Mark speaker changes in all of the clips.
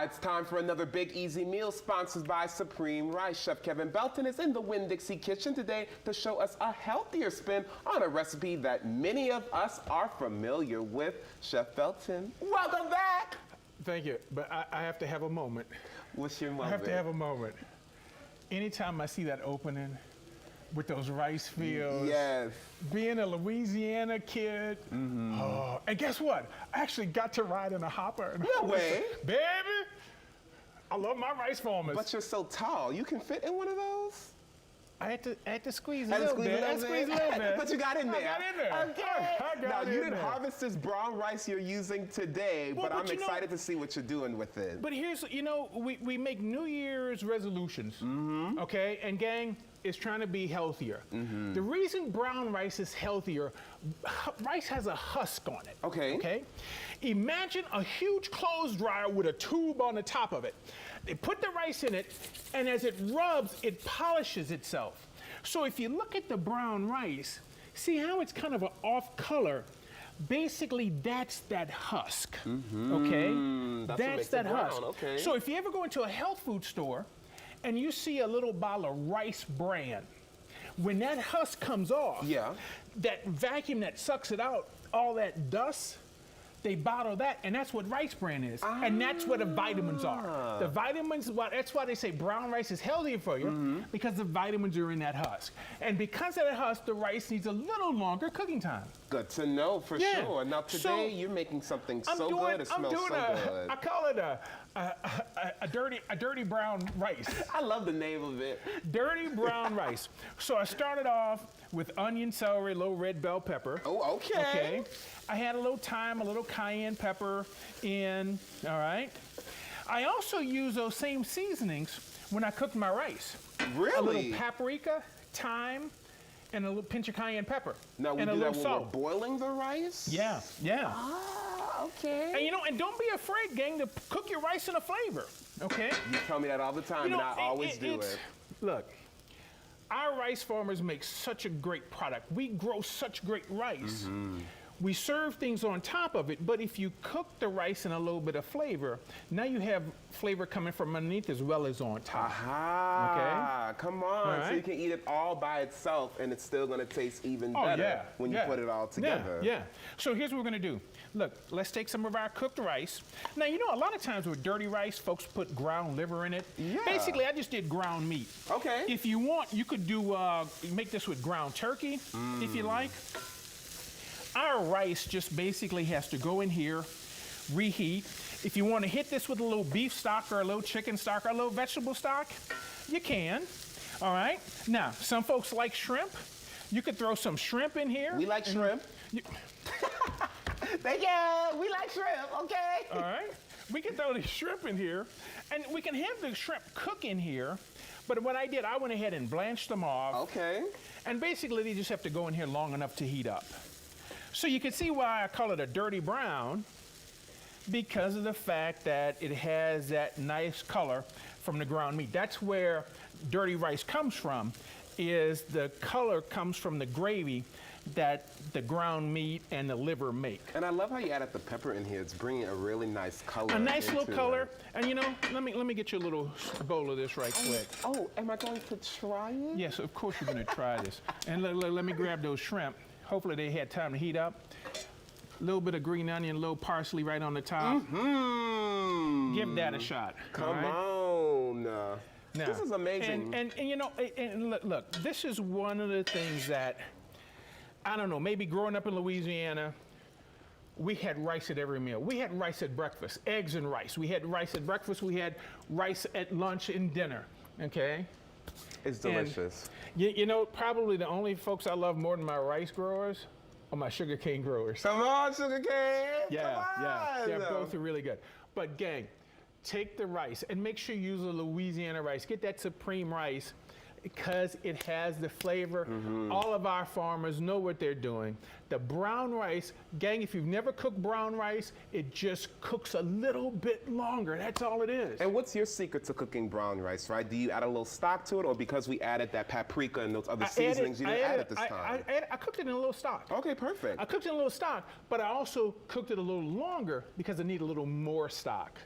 Speaker 1: It's time for another Big Easy Meal sponsored by Supreme Rice. Chef Kevin Belton is in the Winn-Dixie kitchen today to show us a healthier spin on a recipe that many of us are familiar with. Chef Belton, welcome back.
Speaker 2: Thank you, but I have to have a moment.
Speaker 1: What's your moment?
Speaker 2: I have to have a moment. Anytime I see that opening with those rice fields,
Speaker 1: yes.
Speaker 2: Being a Louisiana kid, oh, and guess what? I actually got to ride in a hopper.
Speaker 1: No way.
Speaker 2: Baby, I love my rice farmers.
Speaker 1: But you're so tall, you can fit in one of those?
Speaker 2: I had to squeeze a little bit. I squeezed a little bit.
Speaker 1: But you got in there.
Speaker 2: I got in there.
Speaker 1: Okay. Now, you didn't harvest this brown rice you're using today,
Speaker 2: Well,
Speaker 1: but I'm
Speaker 2: you know,
Speaker 1: excited to see what you're doing with it.
Speaker 2: But here's, we make New Year's resolutions, okay? And gang, is trying to be healthier. The reason brown rice is healthier, rice has a husk on it.
Speaker 1: Okay.
Speaker 2: Imagine a huge clothes dryer with a tube on the top of it. They put the rice in it, and as it rubs, it polishes itself. So if you look at the brown rice, see how it's kind of an off color? Basically, that's that husk, okay? That's that husk.
Speaker 1: Okay.
Speaker 2: So if you ever go into a health food store, and you see a little bottle of Rice Bran, when that husk comes off, that vacuum that sucks it out, all that dust, they bottle that, and that's what Rice Bran is. And that's where the vitamins are. The vitamins, that's why they say brown rice is healthier for you, because the vitamins are in that husk. And because of that husk, the rice needs a little longer cooking time.
Speaker 1: Good to know for sure. Now today you're making something so good, it smells so good.
Speaker 2: I call it a dirty brown rice.
Speaker 1: I love the name of it.
Speaker 2: Dirty brown rice. So I started off with onion, celery, little red bell pepper.
Speaker 1: Oh, okay.
Speaker 2: I had a little thyme, a little cayenne pepper in, all right? I also use those same seasonings when I cook my rice.
Speaker 1: Really?
Speaker 2: A little paprika, thyme, and a little pinch of cayenne pepper.
Speaker 1: Now we
Speaker 2: and
Speaker 1: do
Speaker 2: a
Speaker 1: that
Speaker 2: little
Speaker 1: when
Speaker 2: salt.
Speaker 1: we're boiling the rice?
Speaker 2: Yeah.
Speaker 1: Ah, okay.
Speaker 2: And don't be afraid, gang, to cook your rice in a flavor, okay?
Speaker 1: You tell me that all the time, and I always do it.
Speaker 2: Look, our rice farmers make such a great product. We grow such great rice. We serve things on top of it, but if you cook the rice in a little bit of flavor, now you have flavor coming from underneath as well as on top.
Speaker 1: Aha, come on. So you can eat it all by itself, and it's still gonna taste even better when you put it all together.
Speaker 2: Yeah. So here's what we're gonna do. Look, let's take some of our cooked rice. Now, a lot of times with dirty rice, folks put ground liver in it.
Speaker 1: Yeah.
Speaker 2: Basically, I just did ground meat.
Speaker 1: Okay.
Speaker 2: If you want, you could do, make this with ground turkey, if you like. Our rice just basically has to go in here, reheat. If you want to hit this with a little beef stock or a little chicken stock or a little vegetable stock, you can, all right? Now, some folks like shrimp. You could throw some shrimp in here.
Speaker 1: We like shrimp. Thank you, we like shrimp, okay?
Speaker 2: All right, we can throw the shrimp in here, and we can have the shrimp cook in here, but what I did, I went ahead and blanched them off.
Speaker 1: Okay.
Speaker 2: And basically, they just have to go in here long enough to heat up. So you can see why I call it a dirty brown, because of the fact that it has that nice color from the ground meat. That's where dirty rice comes from, is the color comes from the gravy that the ground meat and the liver make.
Speaker 1: And I love how you added the pepper in here. It's bringing a really nice color.
Speaker 2: A nice little color. And let me get you a little bowl of this right quick.
Speaker 1: Oh, am I going to try it?
Speaker 2: Yes, of course you're gonna try this. And let me grab those shrimp. Hopefully they had time to heat up. A little bit of green onion, a little parsley right on the top. Give that a shot.
Speaker 1: Come on.
Speaker 2: Now,
Speaker 1: this is amazing.
Speaker 2: And look, this is one of the things that, I don't know, maybe growing up in Louisiana, we had rice at every meal. We had rice at breakfast, eggs and rice. We had rice at breakfast, we had rice at lunch and dinner, okay?
Speaker 1: It's delicious.
Speaker 2: And, probably the only folks I love more than my rice growers are my sugarcane growers.
Speaker 1: Come on, sugarcane.
Speaker 2: Yeah. They're
Speaker 1: Come on.
Speaker 2: both really good. But gang, take the rice and make sure you use a Louisiana rice. Get that Supreme rice, because it has the flavor. All of our farmers know what they're doing. The brown rice, gang, if you've never cooked brown rice, it just cooks a little bit longer. That's all it is.
Speaker 1: And what's your secret to cooking brown rice, right? Do you add a little stock to it, or because we added that paprika and those other seasonings, you didn't add it this time?
Speaker 2: I cooked it in a little stock.
Speaker 1: Okay, perfect.
Speaker 2: I cooked it in a little stock, but I also cooked it a little longer because I need a little more stock.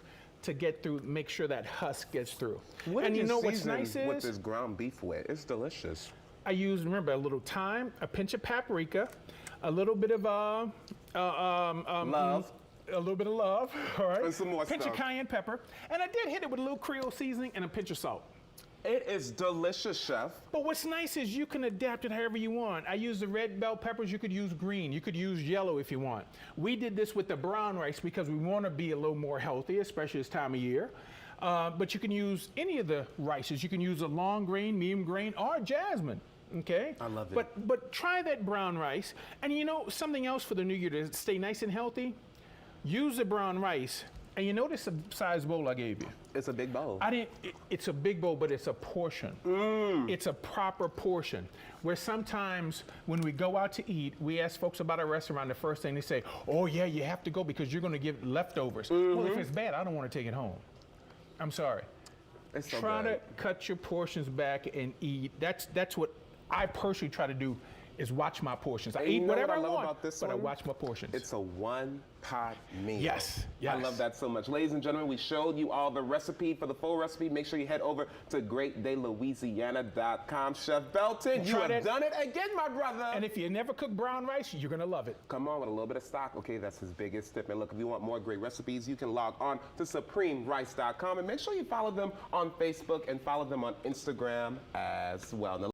Speaker 2: to get through, make sure that husk gets through.
Speaker 1: What
Speaker 2: And
Speaker 1: did
Speaker 2: you know what's
Speaker 1: season
Speaker 2: nice
Speaker 1: with
Speaker 2: is
Speaker 1: this ground beef with? It's delicious.
Speaker 2: I use, remember, a little thyme, a pinch of paprika, a little bit of
Speaker 1: Love.
Speaker 2: a little bit of love, all right?
Speaker 1: And some more
Speaker 2: pinch
Speaker 1: stuff.
Speaker 2: of cayenne pepper, and I did hit it with a little Creole seasoning and a pinch of salt.
Speaker 1: It is delicious, Chef.
Speaker 2: But what's nice is you can adapt it however you want. I use the red bell peppers. You could use green. You could use yellow if you want. We did this with the brown rice because we want to be a little more healthy, especially this time of year. But you can use any of the rices. You can use a long grain, medium grain, or jasmine. Okay?
Speaker 1: I love it.
Speaker 2: But try that brown rice. And you know something else for the new year to stay nice and healthy? Use the brown rice. And you notice the size bowl I gave you.
Speaker 1: It's a big bowl.
Speaker 2: It's a big bowl, but it's a portion. It's a proper portion. Where sometimes when we go out to eat, we ask folks about a restaurant, the first thing they say, oh yeah, you have to go because you're gonna give leftovers. Well, if it's bad, I don't wanna take it home. I'm sorry.
Speaker 1: It's so
Speaker 2: Try
Speaker 1: good.
Speaker 2: to cut your portions back and eat. That's what I personally try to do, is watch my portions. I
Speaker 1: And
Speaker 2: eat
Speaker 1: you know
Speaker 2: whatever
Speaker 1: what
Speaker 2: I
Speaker 1: love
Speaker 2: want,
Speaker 1: about this
Speaker 2: but I
Speaker 1: one?
Speaker 2: watch my portions.
Speaker 1: It's a one-pot meal.
Speaker 2: Yes,
Speaker 1: I
Speaker 2: yes.
Speaker 1: love that so much. Ladies and gentlemen, we showed you all the recipe. For the full recipe, make sure you head over to greatdaylouisiana.com. Chef Belton, you
Speaker 2: Try
Speaker 1: have
Speaker 2: that.
Speaker 1: done it again, my brother.
Speaker 2: And if you never cook brown rice, you're gonna love it.
Speaker 1: Come on with a little bit of stock. Okay, that's his biggest tip. And look, if you want more great recipes, you can log on to supremerice.com and make sure you follow them on Facebook and follow them on Instagram as well. Now,